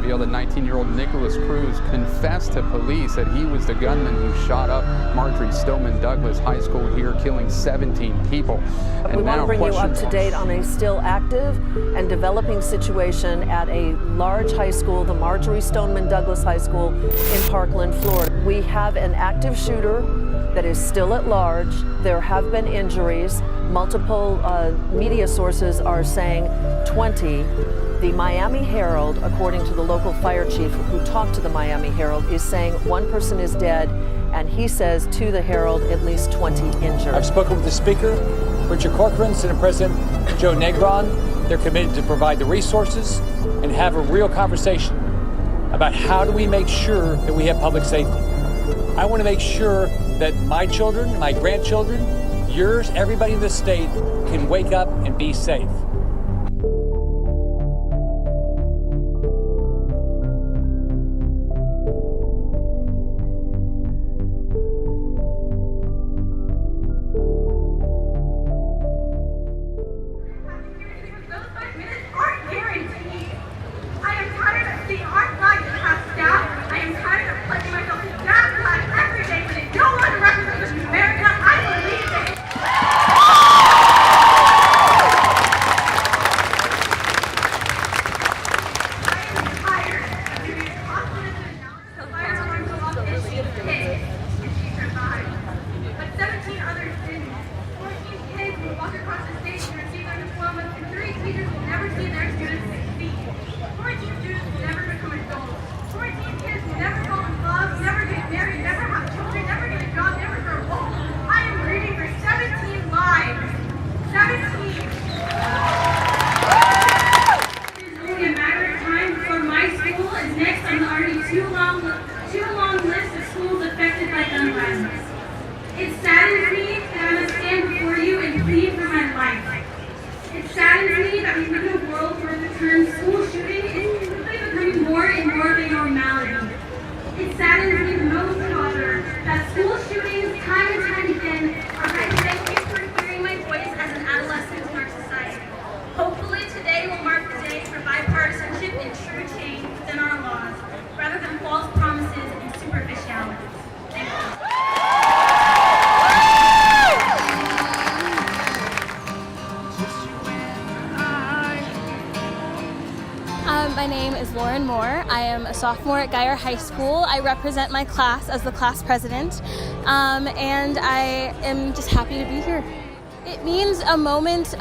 revealed that 19-year-old Nicholas Cruz confessed to police that he was the gunman who shot up Marjorie Stoneman Douglas High School here, killing 17 people. We want to bring you up to date on a still active and developing situation at a large high school, the Marjorie Stoneman Douglas High School in Parkland, Florida. We have an active shooter that is still at large. There have been injuries. Multiple media sources are saying 20. The Miami Herald, according to the local fire chief who talked to the Miami Herald, is saying one person is dead, and he says to the Herald at least 20 injured. I've spoken with the Speaker, Richard Corcoran, Senate President Joe Negron. They're committed to provide the resources and have a real conversation about how do we make sure that we have public safety. I want to make sure that my children, my grandchildren, yours, everybody in this state can wake up and be safe. It saddens me that I must stand before you and plead for my life. It saddens me that we live in a world where the term school shooting is quickly becoming more and more of a normality. It saddens me the most, however, that school shootings time and time again are thank you for hearing my voice as an adolescent in our society. Hopefully today will mark the day for bipartisanship and true change within our laws, rather than false promises and superficialities. Thank you. My name is Lauren Moore. I am a sophomore at Geyer High School. I represent my class as the class president, and I am just happy to be here. It means a moment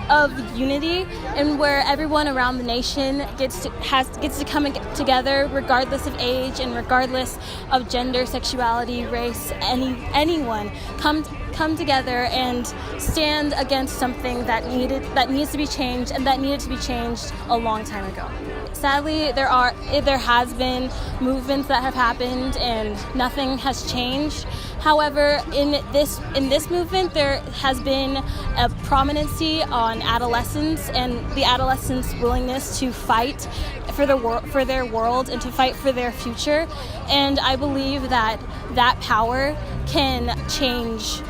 of unity, and where everyone around the nation gets to come together, regardless of age and regardless of gender, sexuality, race, anyone come together and stand against something that needs to be changed, and that needed to be changed a long time ago. Sadly, there has been movements that have happened and nothing has changed. However, in this movement, there has been a prominency on adolescents and the adolescents' willingness to fight for their world and to fight for their future. And I believe that power can change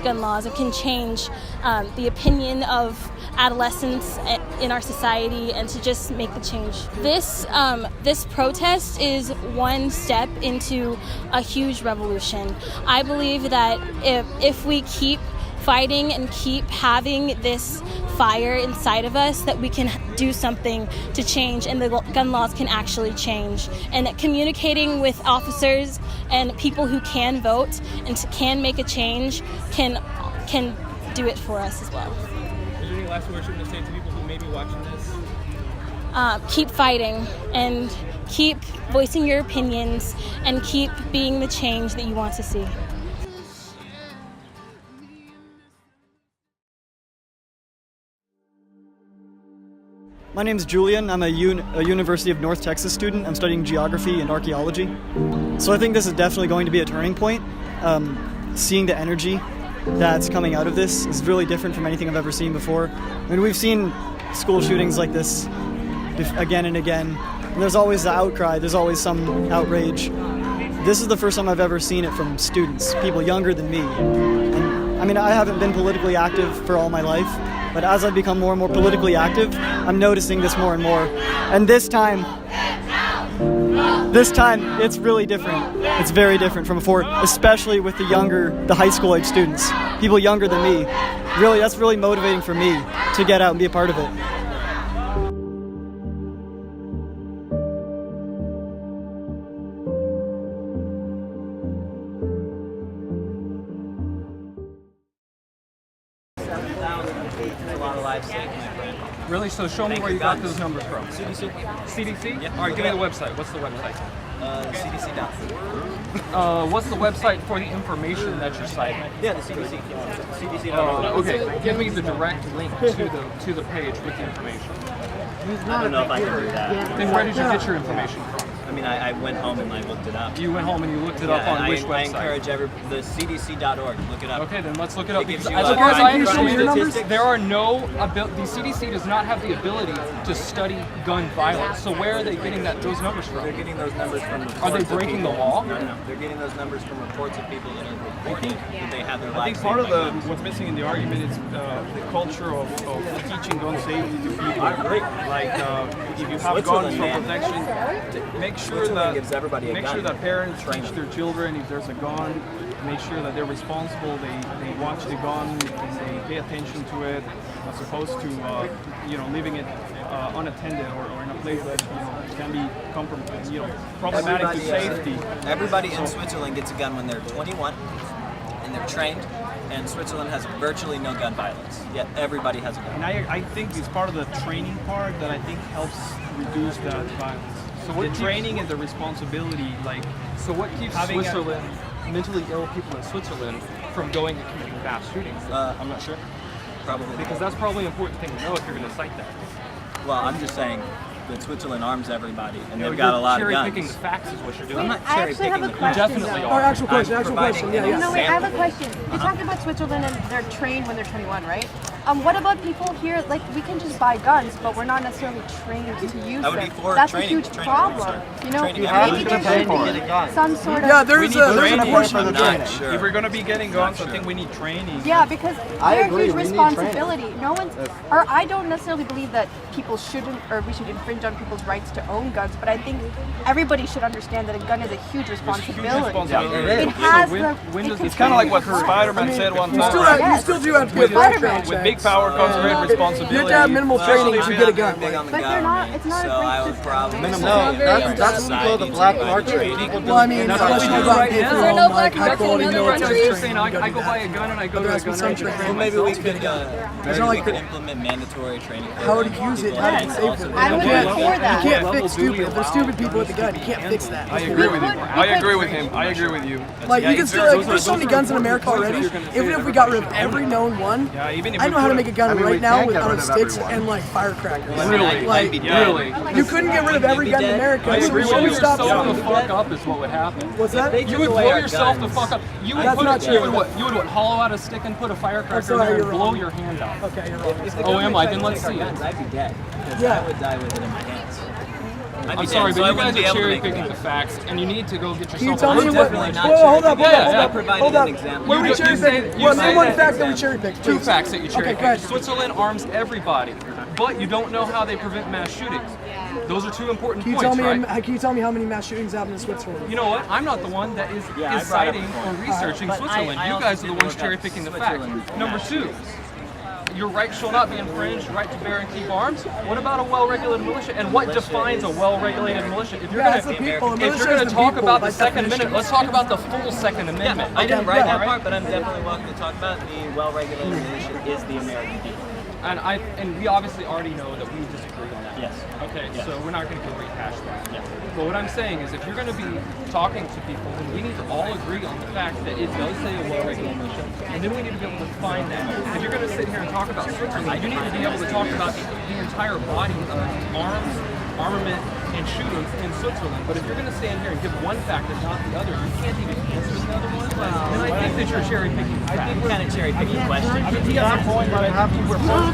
gun laws and can change the opinion of adolescents in our society, and to just make the change. This protest is one step into a huge revolution. I believe that if we keep fighting and keep having this fire inside of us, that we can do something to change, and the gun laws can actually change. And communicating with officers and people who can vote and can make a change can do it for us as well. Is there any last words you want to say to people who may be watching this? Keep fighting and keep voicing your opinions and keep being the change that you want to see. My name is Julian. I'm a University of North Texas student. I'm studying geography and archaeology. So I think this is definitely going to be a turning point. Seeing the energy that's coming out of this is really different from anything I've ever seen before. I mean, we've seen school shootings like this again and again, and there's always the outcry, there's always some outrage. This is the first time I've ever seen it from students, people younger than me. And I mean, I haven't been politically active for all my life, But as I become more and more politically active, I'm noticing this more and more. And this time, it's really different. It's very different from before, especially with the high school age students, people younger than me. Really, that's really motivating for me to get out and be a part of it. Really? So show me where you got those numbers from. CDC. CDC? Yeah. All right, give me the website. What's the website? CDC.org. What's the website for the information that you're citing? Yeah, the CDC. CDC.org. Okay, give me the direct link to the page with the information. I don't know if I can do that. Then where did you get your information from? I mean, I went home and I looked it up. You went home and you looked it up on which I website? encourage the CDC.org. Look it up. Okay, then let's look it up. It gives Because you, as far as I crime understand it, statistics. there are no the CDC does not have the ability to study gun violence. So where are they getting those numbers from? They're getting those numbers from reports. Are they breaking the law? No. They're getting those numbers from reports of people that are reporting that they have their I lives. think part of what's missing in the argument is the culture of teaching gun safety to people. Like if you have guns for protection, make sure that parents teach their children if there's a gun. Make sure that they're responsible. They watch the gun and they pay attention to it, as opposed to leaving it unattended or in a place that can be problematic to safety. Everybody in Switzerland gets a gun when they're 21 and they're trained, and Switzerland has virtually no gun violence, yet everybody has a gun. And I think it's part of the training part that I think helps reduce that violence. So the training and the responsibility, so what keeps Switzerland, mentally ill people in Switzerland, from going and committing mass shootings? I'm not sure. Probably. Because that's probably an important thing to know if you're going to cite that. Well, I'm just saying that Switzerland arms everybody, and they've got a lot of guns. Cherry picking the facts is what you're doing. I'm not I cherry actually have picking a the question, facts. Definitely though. are. Actual question. Yeah. No, wait, I have a question. You're talking about Switzerland and they're trained when they're 21, right? What about people here, we can just buy guns, but we're not necessarily trained to use I would be them. for That's training, a huge training, problem. training. Maybe Training. there should be some sort of... Yeah, there's a portion I'm of the not training. sure. if we're going to be getting guns, I think we need training. Yeah, because they're a huge responsibility. No one's, or I don't necessarily believe that people shouldn't, or we should infringe on people's rights to own guns, but I think everybody should understand that a gun is a huge responsibility. It has It's kind of like what Spider-Man said one time. You still do have to get background With checks. big power comes great responsibility. You have to have minimal training to get a gun. Big on the But they're gun, not- it's not a so great I would system. probably that's when you go the black market. Well, I mean, unless you go out and pay for your own high quality military You're saying training. I go buy a gun and I go to a gun range. Well, maybe we could implement mandatory training. How would you use it? How to be safer? I would be for that. You can't fix stupid. If there's stupid people with a gun, you can't fix that. I agree with him. I agree with you. Like you can still there's so many guns in America already. Even if we got rid of every known one, I know how to make a gun right now out of sticks and firecrackers. Really? You couldn't get rid of every gun in America. I So agree we with shouldn't you. stop Yourself the something. fuck up is what would happen. What's that? You would blow yourself the fuck up. You would That's not true. You would hollow out a stick and put a firecracker in sorry, there you're and blow wrong. your hand out. Okay, you're wrong. Oh, am I? Then let's see it. I'd be dead. Because Yeah. I would die with it in my hands. I'm sorry, but you guys are cherry picking the facts, and you need to go get Can you yourself tell me a what? definitely not Whoa, hold up, Yeah, hold up. example. What are we You cherry say- picking? you Well, say name one that- fact that we cherry picked. Two please. facts that you cherry Okay, go pick. ahead. Switzerland arms everybody, but you don't know how they prevent mass shootings. Those are two important Can you points, tell me? right? Can you tell me how many mass shootings happen in Switzerland? You know what? I'm not the one that is I brought up citing before. or researching But Switzerland. I You also guys are the did ones look up cherry picking the facts. Switzerland. Number two, your right shall not be infringed, right to bear and keep arms. What about a well-regulated militia? And what defines a well-regulated militia? If you're Yeah, it's the people. if Militia you're going is to the talk people, about by the Second definition. Amendment, let's talk about the full Second Amendment. I didn't write that yeah. part, but I'm definitely welcome to talk about the well-regulated militia is the American people. And we obviously already know that we disagree on that. Yes. Okay, Yes. so we're not going to go rehash that. Yeah. But what I'm saying is, if you're going to be talking to people, then we need to all agree on the fact that it does say a well-regulated militia, and then we need to be able to define that. If you're going to sit here and talk about Switzerland, you need to be able to talk about the entire body of arms, armament, and shootings in Switzerland. But if you're going to stand here and give one fact and not the other, you can't even answer the other one. And I think that you're cherry picking. I think we're kind of cherry picking questions. I mean, he has a point, but I think we're both